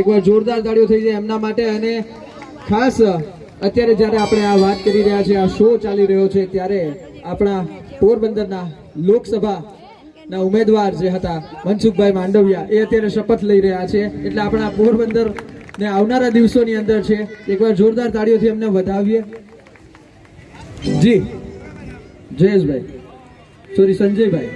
એકવાર જોરદાર તાળીઓ થઈ જાય એમના માટે। અને ખાસ અત્યારે જ્યારે આપણે આ વાત કરી રહ્યા છે, આ શો ચાલી રહ્યો છે, ત્યારે આપણા પોરબંદરના લોકસભાના ઉમેદવાર જે હતા મનસુખભાઈ માંડવિયા એ અત્યારે શપથ લઈ રહ્યા છે। એટલે આપણા પોરબંદર ને આવનારા દિવસોની અંદર છે, એકવાર જોરદાર તાળીઓથી એમને વધાવીએ। જી જયેશભાઈ, સોરી સંજયભાઈ।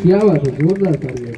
क्या बात है, जोरदार ताली।